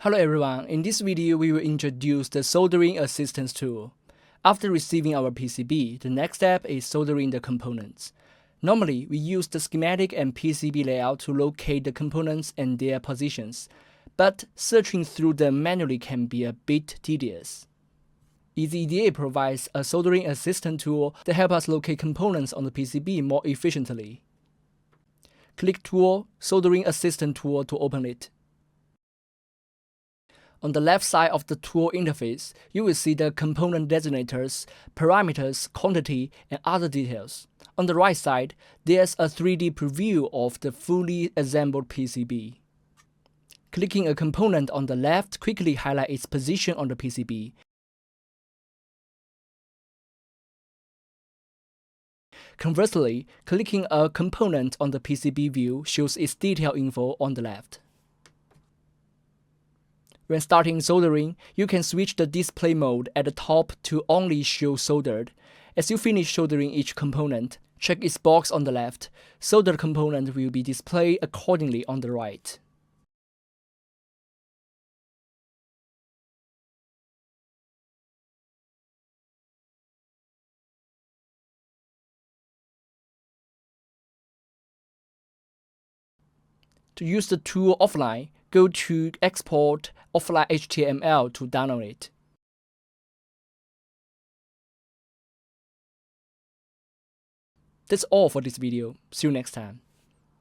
Hello everyone, in this video we will introduce the Soldering Assistance tool. After receiving our PCB, the next step is soldering the components. Normally, we use the schematic and PCB layout to locate the components and their positions, but searching through them manually can be a bit tedious. EasyEDA provides a soldering assistant tool that helps us locate components on the PCB more efficiently. Click Tool, Soldering Assistant tool to open it. On the left side of the tool interface, you will see the component designators, parameters, quantity, and other details. On the right side, there's a 3D preview of the fully assembled PCB. Clicking a component on the left quickly highlights its position on the PCB. Conversely, clicking a component on the PCB view shows its detailed info on the left. When starting soldering, you can switch the display mode at the top to only show soldered. As you finish soldering each component, check its box on the left. Soldered component will be displayed accordingly on the right. To use the tool offline, go to Export Offline HTML to download it. That's all for this video. See you next time.